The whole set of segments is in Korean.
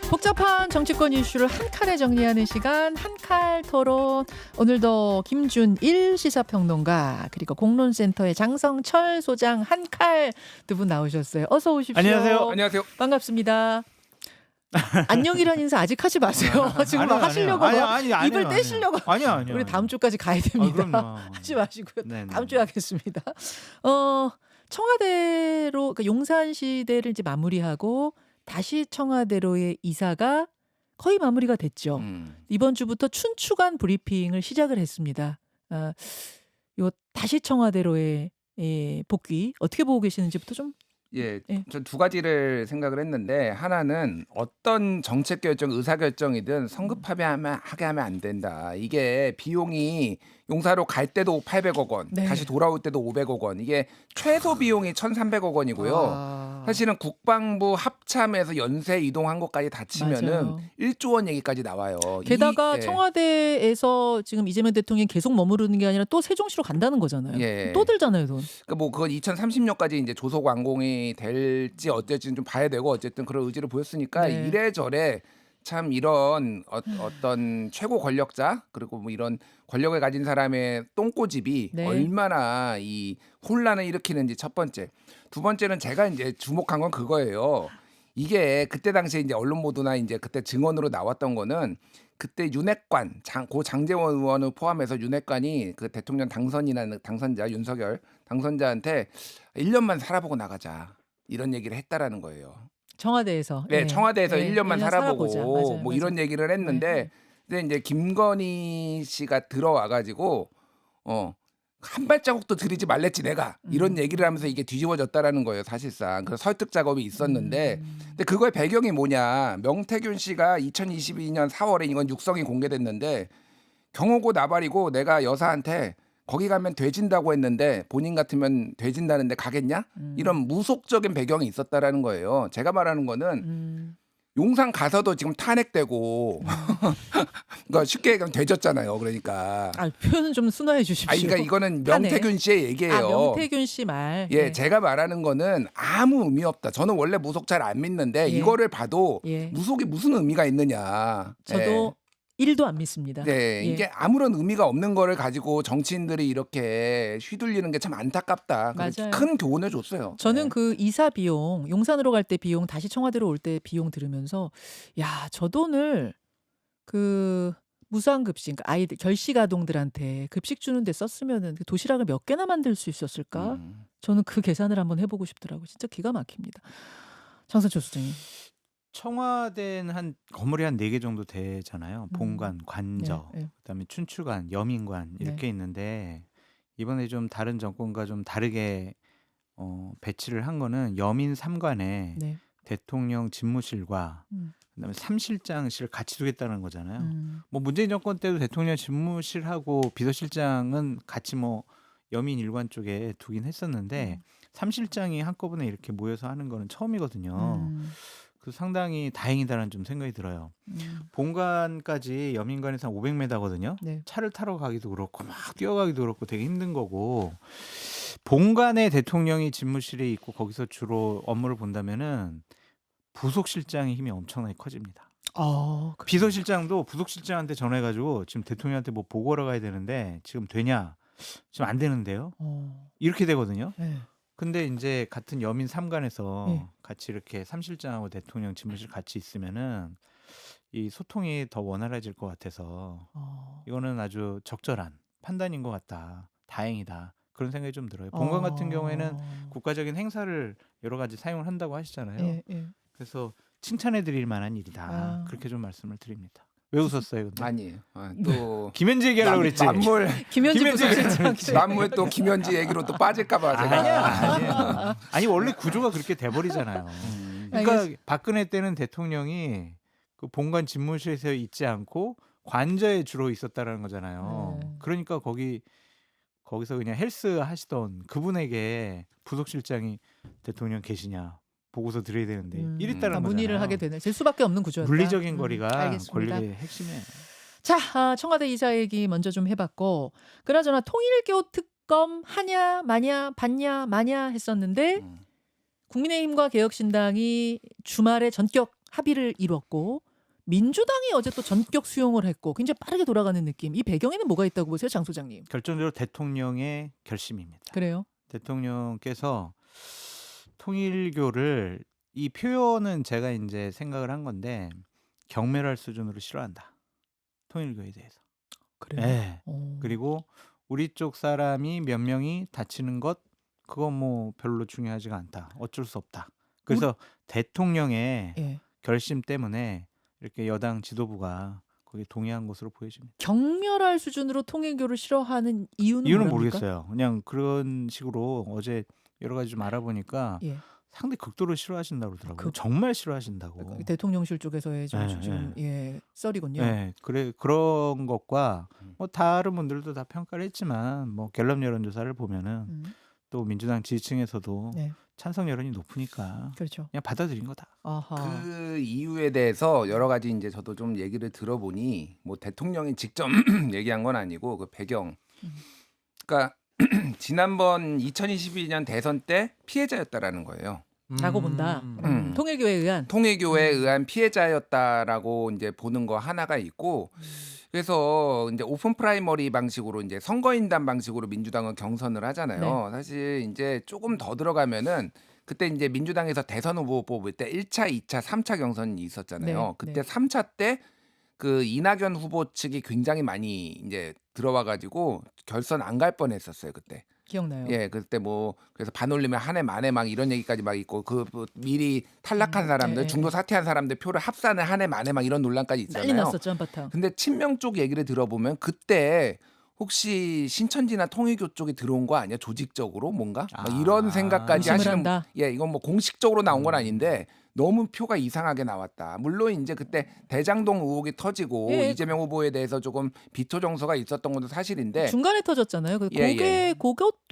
복잡한 정치권 이슈를 한 칼에 정리하는 시간 한칼 토론. 오늘도 김준일 시사평론가 그리고 공론센터의 장성철 소장 한칼 두 분 나오셨어요. 어서 오십시오. 안녕하세요. 안녕하세요. 반갑습니다. 안녕이란 인사 아직 하지 마세요. 지금 막 하시려고 입을 떼시려고. 아니요. 우리 다음 주까지 가야 됩니다. 그럼요. 하지 마시고요. 네네. 다음 주에 하겠습니다. 청와대로 그러니까 용산 시대를 이제 마무리하고 다시 청와대로의 이사가 거의 마무리가 됐죠. 이번 주부터 춘추관 브리핑을 시작을 했습니다. 요 다시 청와대로의 복귀 어떻게 보고 계시는지부터 좀. 예, 예. 전 두 가지를 생각을 했는데 하나는 어떤 정책 결정, 의사 결정이든 성급하게 하면 안 된다. 이게 비용이 용사로 갈 때도 800억 원, 네. 다시 돌아올 때도 500억 원. 이게 최소 비용이 1,300억 원이고요. 사실은 국방부 합참에서 연쇄 이동한 것까지 다 치면은 맞아요. 1조 원 얘기까지 나와요. 게다가 예. 청와대에서 지금 이재명 대통령이 계속 머무르는 게 아니라 또 세종시로 간다는 거잖아요. 예. 또 들잖아요, 돈. 그러니까 뭐 그건 2030년까지 이제 조속 완공이 될지 어쩔지는 좀 봐야 되고 어쨌든 그런 의지를 보였으니까 네. 이래저래 참 이런 어떤 최고 권력자 그리고 뭐 이런 권력을 가진 사람의 똥꼬집이 네. 얼마나 이 혼란을 일으키는지 첫 번째. 두 번째는 제가 이제 주목한 건 그거예요. 이게 그때 당시에 이제 언론 보도나 이제 그때 증언으로 나왔던 거는 그때 윤핵관 고 장제원 의원을 포함해서 윤핵관이 그 대통령 당선인이나 당선자 윤석열 당선자한테 1년만 살아보고 나가자 이런 얘기를 했다라는 거예요. 청와대에서. 네, 청와대에서 1년만 1년 살아보고 살아보자. 뭐 맞아요. 이런 얘기를 했는데 네. 근데 이제 김건희 씨가 들어와가지고 한 발자국도 들이지 말랬지 내가 이런 얘기를 하면서 이게 뒤집어졌다라는 거예요 사실상. 그래서 설득 작업이 있었는데 근데 그거의 배경이 뭐냐. 명태균 씨가 2022년 4월에 이건 육성이 공개됐는데 경호고 나발이고 내가 여사한테 거기 가면 돼진다고 했는데 본인 같으면 돼진다는데 가겠냐? 이런 무속적인 배경이 있었다라는 거예요. 제가 말하는 거는 용산 가서도 지금 탄핵되고 그러니까 쉽게 얘기하면 돼졌잖아요. 그러니까. 표현은 좀 순화해 주십시오. 그러니까 이거는 탄핵. 명태균 씨의 얘기예요. 명태균 씨 말. 예, 네. 제가 말하는 거는 아무 의미 없다. 저는 원래 무속 잘 안 믿는데 예. 이거를 봐도 예. 무속이 무슨 의미가 있느냐. 저도 1도 안 믿습니다. 네, 예. 이게 아무런 의미가 없는 거를 가지고 정치인들이 이렇게 휘둘리는 게 참 안타깝다. 그래서 맞아요. 큰 교훈을 줬어요. 저는 네. 그 이사 비용, 용산으로 갈 때 비용, 다시 청와대로 올 때 비용 들으면서 야, 저 돈을 그 무상급식, 그러니까 아이들 결식 아동들한테 급식 주는데 썼으면은 그 도시락을 몇 개나 만들 수 있었을까? 저는 그 계산을 한번 해보고 싶더라고. 진짜 기가 막힙니다. 장선철 소장님. 청와대는 한 건물이 한 4개 정도 되잖아요. 본관, 관저, 네, 네. 그다음에 춘추관, 여민관 이렇게 네. 있는데 이번에 좀 다른 정권과 좀 다르게 배치를 한 거는 여민 3관에 네. 대통령 집무실과 그다음에 3실장실 같이 두겠다는 거잖아요. 뭐 문재인 정권 때도 대통령 집무실하고 비서실장은 같이 뭐 여민 일관 쪽에 두긴 했었는데 3실장이 한꺼번에 이렇게 모여서 하는 거는 처음이거든요. 그 상당히 다행이다라는 좀 생각이 들어요. 본관까지 여민관에서 한 500m거든요. 네. 차를 타러 가기도 그렇고 막 뛰어가기도 그렇고 되게 힘든 거고 본관에 대통령이 집무실에 있고 거기서 주로 업무를 본다면은 부속실장의 힘이 엄청나게 커집니다. 비서실장도 부속실장한테 전화해가지고 지금 대통령한테 뭐 보고하러 가야 되는데 지금 되냐? 지금 안 되는데요. 이렇게 되거든요. 네. 근데 이제 같은 여민 3관에서 네. 같이 이렇게 3실장하고 대통령 집무실 같이 있으면은 이 소통이 더 원활해질 것 같아서 이거는 아주 적절한 판단인 것 같다. 다행이다. 그런 생각이 좀 들어요. 본관 같은 경우에는 국가적인 행사를 여러 가지 사용을 한다고 하시잖아요. 예, 예. 그래서 칭찬해 드릴 만한 일이다. 그렇게 좀 말씀을 드립니다. 왜 웃었어요? 근데? 아니에요. 또 김현지 얘기하려고 그랬지. 만물 김현지 김현지 부속실장. 만물 또 김현지 얘기로 또 빠질까봐 제가. 아니야. 아니 원래 구조가 그렇게 돼버리잖아요. 그러니까 박근혜 때는 대통령이 그 본관 집무실에서 있지 않고 관저에 주로 있었다라는 거잖아요. 그러니까 거기서 그냥 헬스 하시던 그분에게 부속실장이 대통령 계시냐 보고서 드려야 되는데 이랬다는 거잖아요. 문의를 하게 되네. 될 수밖에 없는 구조였다. 물리적인 거리가 알겠습니다. 권력의 핵심이에요. 자, 청와대 이사 얘기 먼저 좀 해봤고, 그나저나 통일교 특검 하냐 마냐 받냐 마냐 했었는데 국민의힘과 개혁신당이 주말에 전격 합의를 이뤘고 민주당이 어제 또 전격 수용을 했고 굉장히 빠르게 돌아가는 느낌. 이 배경에는 뭐가 있다고 보세요, 장 소장님? 결정적으로 대통령의 결심입니다. 그래요? 대통령께서 통일교를 이 표현은 제가 이제 생각을 한 건데 경멸할 수준으로 싫어한다. 통일교에 대해서. 그래요? 예. 어. 그리고 우리 쪽 사람이 몇 명이 다치는 것 그건 뭐 별로 중요하지가 않다. 어쩔 수 없다. 그래서 대통령의 예. 결심 때문에 이렇게 여당 지도부가 거기에 동의한 것으로 보여집니다. 경멸할 수준으로 통일교를 싫어하는 이유는 이유는 뭐랍니까? 모르겠어요. 그냥 그런 식으로 어제 여러 가지 좀 알아보니까 예. 상당히 극도로 싫어하신다고 그러더라고요. 극- 정말 싫어하신다고. 대통령실 쪽에서의 좀, 예, 좀 예, 썰이군요. 네, 그래 그런 것과 뭐 다른 분들도 다 평가를 했지만 뭐 갤럽 여론조사를 보면은 음, 또 민주당 지지층에서도 네, 찬성 여론이 높으니까 그렇죠. 그냥 받아들인 거다. 아하. 그 이유에 대해서 여러 가지 이제 저도 좀 얘기를 들어보니 뭐 대통령이 직접 얘기한 건 아니고 그 배경. 그러니까 지난번 2022년 대선 때 피해자였다라는 거예요. 라고 본다. 음. 통일교에 의한. 통일교에 의한 피해자였다라고 이제 보는 거 하나가 있고 그래서 이제 오픈 프라이머리 방식으로 이제 선거인단 방식으로 민주당은 경선을 하잖아요. 사실 이제 조금 더 들어가면은 그때 이제 민주당에서 대선 후보 뽑을 때 1차, 2차, 3차 경선이 있었잖아요. 네, 그때 네. 3차 때 그 이낙연 후보 측이 굉장히 많이 이제 들어와 가지고 결선 안 갈 뻔했었어요, 그때. 기억나요. 예, 그때 뭐 그래서 반올림에 한 해 만에 막 이런 얘기까지 막 있고 그 뭐 미리 탈락한 사람들, 예, 중도 사퇴한 사람들 표를 합산을 한 해 만에 막 이런 논란까지 난리 있잖아요. 났었죠, 한바탕. 근데 친명 쪽 얘기를 들어보면 그때 혹시 신천지나 통일교 쪽이 들어온 거 아니야? 조직적으로 뭔가? 막 이런 아, 생각까지 의심을 하시는 한다. 예, 이건 뭐 공식적으로 나온 건 아닌데 너무 표가 이상하게 나왔다. 물론 이제 그때 대장동 의혹이 터지고 예. 이재명 후보에 대해서 조금 비토 정서가 있었던 것도 사실인데 중간에 터졌잖아요. 예, 예.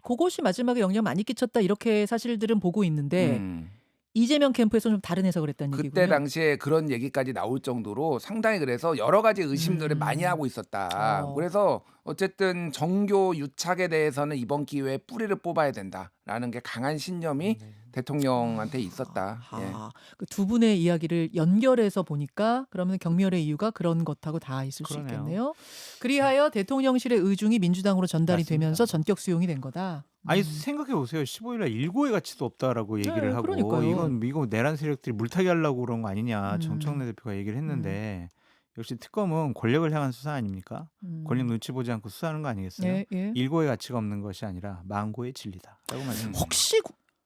그것이 마지막에 영향 많이 끼쳤다 이렇게 사실들은 보고 있는데 음. 이재명 캠프에서 좀 다른 해석을 했다는 그때 얘기군요. 당시에 그런 얘기까지 나올 정도로 상당히 그래서 여러 가지 의심들을 많이 하고 있었다. 어. 그래서 어쨌든 정교 유착에 대해서는 이번 기회에 뿌리를 뽑아야 된다라는 게 강한 신념이 대통령한테 있었다. 예. 그 두 분의 이야기를 연결해서 보니까 그러면 경멸의 이유가 그런 것하고 다 있을 수 그러네요. 있겠네요. 그리하여 대통령실의 의중이 민주당으로 전달이 맞습니다. 되면서 전격 수용이 된 거다. 아니 생각해 보세요. 15일날 일고의 가치도 없다라고 얘기를 하고 그러니까요. 이거 내란 세력들이 물타기 하려고 그런 거 아니냐. 음. 정청래 대표가 얘기를 했는데 역시 특검은 권력을 향한 수사 아닙니까? 권력 눈치 보지 않고 수사하는 거 아니겠어요? 예, 예. 일고의 가치가 없는 것이 아니라 만고의 진리다라고 말씀드립니다. 혹시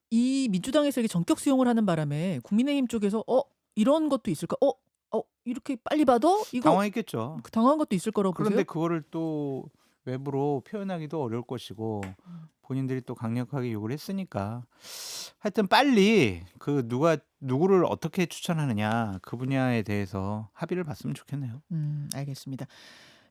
이 민주당에서 이렇게 전격 수용을 하는 바람에 국민의힘 쪽에서 이런 것도 있을까? 이렇게 빨리 받아? 이거 당황했겠죠. 당한 것도 있을 거라고 그런데 보세요? 그거를 또 외부로 표현하기도 어려울 것이고 본인들이 또 강력하게 요구를 했으니까 하여튼 빨리 그 누구를 어떻게 추천하느냐 그 분야에 대해서 합의를 봤으면 좋겠네요. 알겠습니다.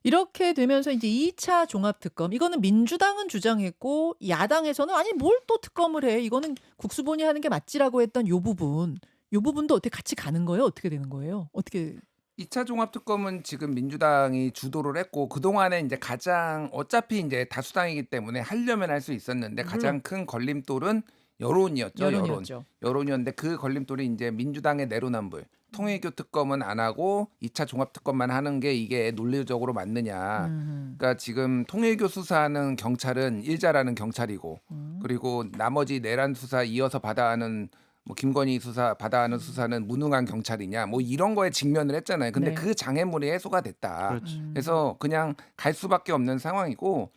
이렇게 되면서 이제 2차 종합특검 이거는 민주당은 주장했고 야당에서는 아니 뭘 또 특검을 해 이거는 국수본이 하는 게 맞지라고 했던 요 부분도 어떻게 같이 가는 거예요? 어떻게 되는 거예요? 어떻게 2차 종합특검은 지금 민주당이 주도를 했고 그동안에 이제 가장 어차피 이제 다수당이기 때문에 하려면 할 수 있었는데 가장 큰 걸림돌은 여론이었죠. 여론이었죠. 여론이었는데 그 걸림돌이 이제 민주당의 내로남불. 통일교 특검은 안 하고 2차 종합특검만 하는 게 이게 논리적으로 맞느냐. 그러니까 지금 통일교 수사하는 경찰은 일자라는 경찰이고 그리고 나머지 내란 수사 이어서 받아하는 뭐 김건희 수사 받아하는 수사는 무능한 경찰이냐 뭐 이런 거에 직면을 했잖아요. 근데 네. 그 장애물이 해소가 됐다. 그렇지. 그래서 그냥 갈 수밖에 없는 상황이고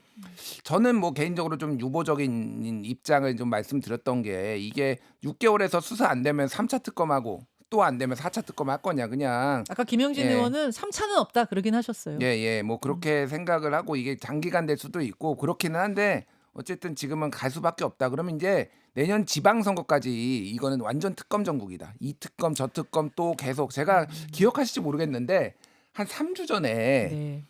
저는 뭐 개인적으로 좀 유보적인 입장을 좀 말씀드렸던 게 이게 6개월에서 수사 안 되면 3차 특검하고 또 안 되면 4차 특검 할 거냐 그냥 아까 김영진 예. 의원은 3차는 없다 그러긴 하셨어요. 예, 뭐 그렇게 생각을 하고 이게 장기간 될 수도 있고 그렇기는 한데 어쨌든 지금은 갈 수밖에 없다. 그러면 이제 내년 지방선거까지 이거는 완전 특검 전국이다. 이 특검 저 특검 또 계속 제가 기억하실지 모르겠는데 한 3주 전에 네.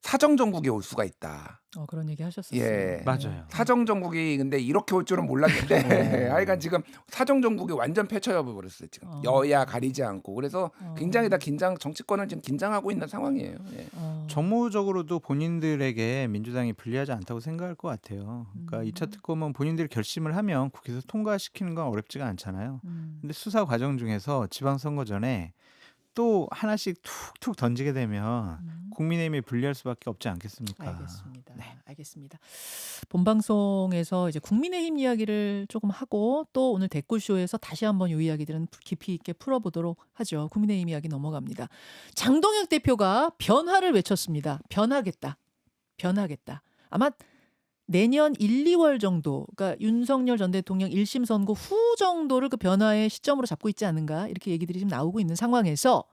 사정 전국이 올 수가 있다. 그런 얘기 하셨었어요. 예. 맞아요. 사정 전국이 근데 이렇게 올 줄은 몰랐는데 하여간 지금 사정 전국이 완전 펼쳐져 버렸어요. 지금 여야 가리지 않고 그래서 굉장히 다 정치권은 지금 긴장하고 있는 상황이에요. 예. 정무적으로도 본인들에게 민주당이 불리하지 않다고 생각할 것 같아요. 그러니까 2차 특검은 본인들이 결심을 하면 국회에서 통과시키는 건 어렵지가 않잖아요. 근데 수사 과정 중에서 지방선거 전에 또 하나씩 툭툭 던지게 되면 국민의힘이 불리할 수밖에 없지 않겠습니까? 알겠습니다. 네. 알겠습니다. 본방송에서 이제 국민의힘 이야기를 조금 하고 또 오늘 댓글쇼에서 다시 한번 이 이야기들은 깊이 있게 풀어보도록 하죠. 국민의힘 이야기 넘어갑니다. 장동혁 대표가 변화를 외쳤습니다. 변하겠다. 변하겠다. 아마 내년 1, 2월 정도, 그러니까 윤석열 전 대통령 1심 선고 후 정도를 그 변화의 시점으로 잡고 있지 않은가 이렇게 얘기들이 지금 나오고 있는 상황에서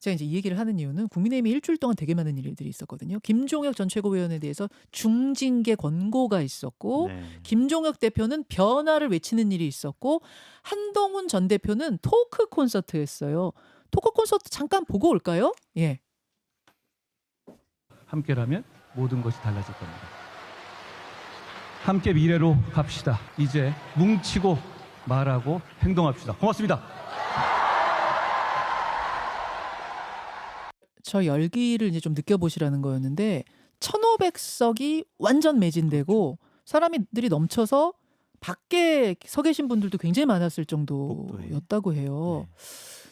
제가 이제 이 얘기를 하는 이유는 국민의힘이 일주일 동안 되게 많은 일들이 있었거든요. 김종혁 전 최고위원에 대해서 중징계 권고가 있었고 네. 김종혁 대표는 변화를 외치는 일이 있었고 한동훈 전 대표는 토크 콘서트 했어요. 토크 콘서트 잠깐 보고 올까요? 예. 함께라면 모든 것이 달라질 겁니다. 함께 미래로 갑시다. 이제 뭉치고 말하고 행동합시다. 고맙습니다. 저 열기를 이제 좀 느껴보시라는 거였는데 1,500석이 완전 매진되고 사람들이 넘쳐서 밖에 서 계신 분들도 굉장히 많았을 정도였다고 해요. 네.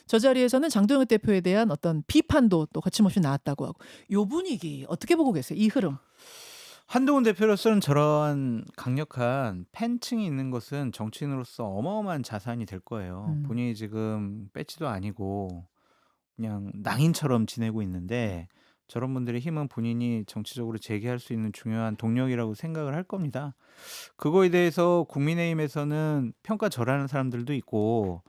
저 자리에서는 장동혁 대표에 대한 어떤 비판도 또 거침없이 나왔다고 하고 요 분위기 어떻게 보고 계세요? 이 흐름. 한동훈 대표로서는 저런 강력한 팬층이 있는 것은 정치인으로서 어마어마한 자산이 될 거예요. 본인이 지금 배지도 아니고 그냥 낭인처럼 지내고 있는데 저런 분들의 힘은 본인이 정치적으로 재기할 수 있는 중요한 동력이라고 생각을 할 겁니다. 그거에 대해서 국민의힘에서는 평가절하는 사람들도 있고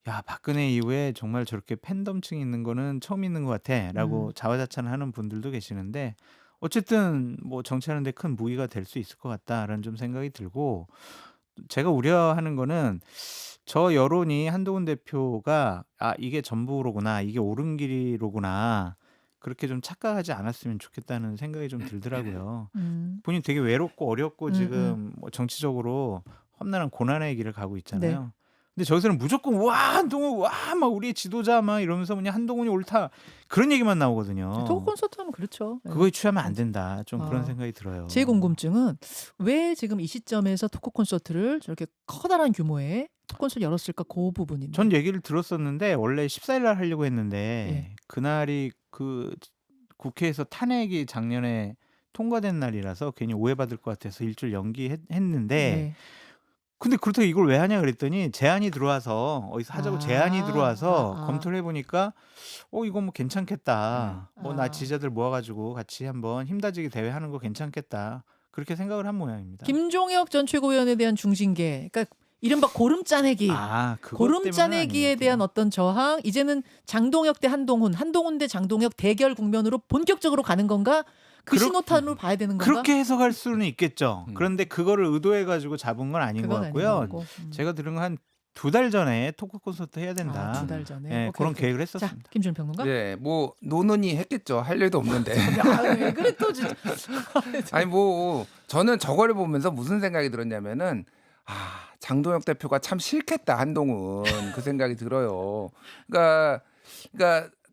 야 박근혜 이후에 정말 저렇게 팬덤층이 있는 거는 처음 있는 것 같아 라고 자화자찬하는 분들도 계시는데 어쨌든 뭐 정치하는 데 큰 무기가 될 수 있을 것 같다라는 좀 생각이 들고 제가 우려하는 거는 저 여론이 한동훈 대표가 아 이게 전부로구나 이게 옳은 길이로구나 그렇게 좀 착각하지 않았으면 좋겠다는 생각이 좀 들더라고요. 본인 되게 외롭고 어렵고 지금 뭐 정치적으로 험난한 고난의 길을 가고 있잖아요. 네. 근데 저기서는 무조건 와 한동훈 와 막 우리의 지도자 막 이러면서 그냥 한동훈이 옳다 그런 얘기만 나오거든요. 토크 콘서트 하면 그렇죠. 예. 그거에 취하면 안 된다. 좀 그런 아. 생각이 들어요. 제 궁금증은 왜 지금 이 시점에서 토크 콘서트를 저렇게 커다란 규모의 토크 콘서트를 열었을까 그 부분인데. 전 얘기를 들었었는데 원래 14일 날 하려고 했는데 예. 그날이 그 국회에서 탄핵이 작년에 통과된 날이라서 괜히 오해받을 것 같아서 일주일 연기했는데 네. 근데 그렇다고 이걸 왜 하냐 그랬더니 제안이 들어와서 어디서 하자고 제안이 들어와서 검토를 해보니까 이거 뭐 괜찮겠다. 뭐 나 지지자들 모아가지고 같이 한번 힘다지기 대회 하는 거 괜찮겠다. 그렇게 생각을 한 모양입니다. 김종혁 전 최고위원에 대한 중징계, 그러니까 이른바 고름 짜내기. 그것 고름 때문은 짜내기에 아닌 것 대한 같아요. 어떤 저항, 이제는 장동혁 대 한동훈, 한동훈 대 장동혁 대결 국면으로 본격적으로 가는 건가? 그 그렇- 신호탄으로 봐야 되는 건가? 그렇게 해석할 수는 있겠죠. 그런데 그거를 의도해가지고 잡은 건 아닌 것 그건 아닌 같고요. 거고. 제가 들은 건 한 2달 전에 토크 콘서트 해야 된다. 2달 전에. 네, 오케이, 그런 오케이. 계획을 자, 했었습니다. 김준 평론가. 네, 뭐 노는이 했겠죠. 할 일도 없는데. 야, 왜 그래 또 진짜. 아니 뭐 저는 저거를 보면서 무슨 생각이 들었냐면은 장동혁 대표가 참 싫겠다 한동훈 그 생각이 들어요. 그러니까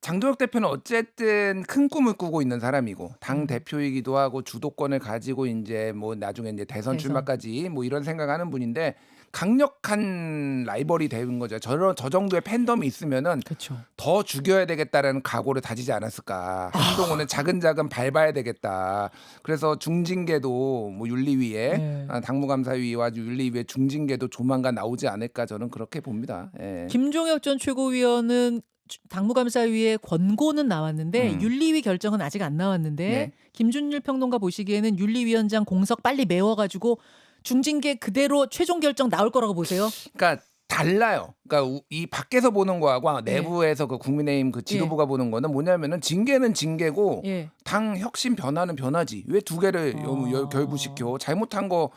장동혁 대표는 어쨌든 큰 꿈을 꾸고 있는 사람이고 당 대표이기도 하고 주도권을 가지고 이제 뭐 나중에 이제 대선 출마까지 뭐 이런 생각하는 분인데 강력한 라이벌이 되는 거죠. 저 정도의 팬덤이 있으면은 그렇죠. 더 죽여야 되겠다라는 각오를 다지지 않았을까. 한동훈은 차근차근 밟아야 되겠다. 그래서 중징계도 뭐 윤리위에 네. 당무감사위와 윤리위에 중징계도 조만간 나오지 않을까 저는 그렇게 봅니다. 예. 김종혁 전 최고위원은 당무감사위에 권고는 나왔는데 윤리위 결정은 아직 안 나왔는데 네. 김준일 평론가 보시기에는 윤리위원장 공석 빨리 메워가지고 중징계 그대로 최종 결정 나올 거라고 보세요? 그러니까 달라요. 그러니까 이 밖에서 보는 거하고 내부에서 그 국민의힘 그 지도부가 보는 거는 뭐냐면은 징계는 징계고 예. 당 혁신 변화는 변화지. 왜 두 개를 결부시켜? 잘못한 거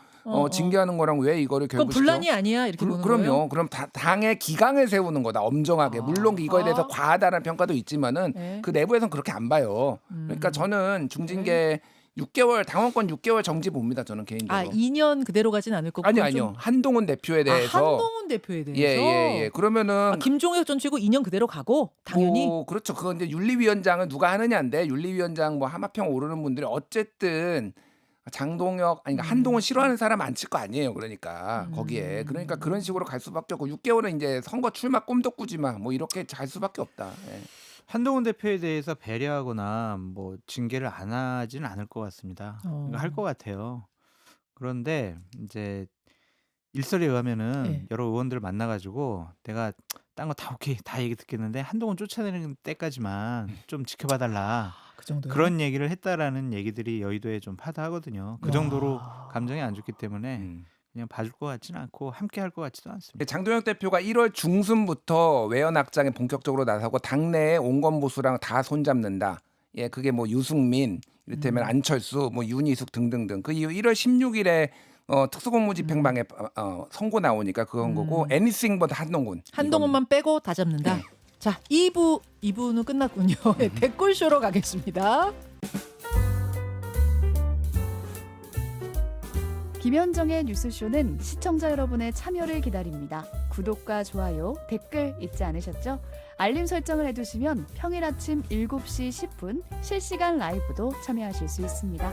징계하는 거랑 왜 이거를 그건 결부시켜? 분란이 아니야 이렇게 보는 그럼요. 거예요? 그럼 당의 기강을 세우는 거다. 엄정하게. 물론 이거에 대해서 과하다는 평가도 있지만은 네. 그 내부에서는 그렇게 안 봐요. 그러니까 저는 중징계 6개월 당원권 6개월 정지 봅니다. 저는 개인적으로. 2년 그대로 가진 않을 거고. 아니요. 한동훈 대표에 대해서. 한동훈 대표에 대해서. 예. 그러면은 김종혁 전 최고 2년 그대로 가고 당연히. 그렇죠. 그건 이제 윤리위원장은 누가 하느냐인데 윤리위원장 뭐 하마평 오르는 분들이 어쨌든 장동혁 아니 그러니까 한동훈 싫어하는 사람 앉힐 거 아니에요. 그러니까 거기에 그러니까 그런 식으로 갈 수밖에 없고 6개월은 이제 선거 출마 꿈도 꾸지 마. 뭐 이렇게 갈 수밖에 없다. 예. 한동훈 대표에 대해서 배려하거나 뭐 징계를 안 하지는 않을 것 같습니다. 그러니까 할 것 같아요. 그런데 이제 일설에 의하면은 네. 여러 의원들을 만나가지고 내가 딴 거 다 오케이 다 얘기 듣겠는데 한동훈 쫓아내는 때까지만 좀 지켜봐 달라. 그 정도요? 그런 얘기를 했다라는 얘기들이 여의도에 좀 파다하거든요. 그 정도로 감정이 안 좋기 때문에 그냥 봐줄 것 같지는 않고 함께 할 것 같지도 않습니다. 장동혁 대표가 1월 중순부터 외연 확장에 본격적으로 나서고 당내에 온건 보수랑 다 손잡는다. 예, 그게 뭐 유승민, 이를테면 안철수, 뭐 윤희숙 등등등. 그 이후 1월 16일에 특수공무집행방해 선고 나오니까 그건 거고 anything but 한동훈. 한동훈만 빼고 다 잡는다. 자, 2부는 끝났군요. 네, 댓글쇼로 가겠습니다. 김현정의 뉴스쇼는 시청자 여러분의 참여를 기다립니다. 구독과 좋아요, 댓글 잊지 않으셨죠? 알림 설정을 해두시면 평일 아침 7시 10분 실시간 라이브도 참여하실 수 있습니다.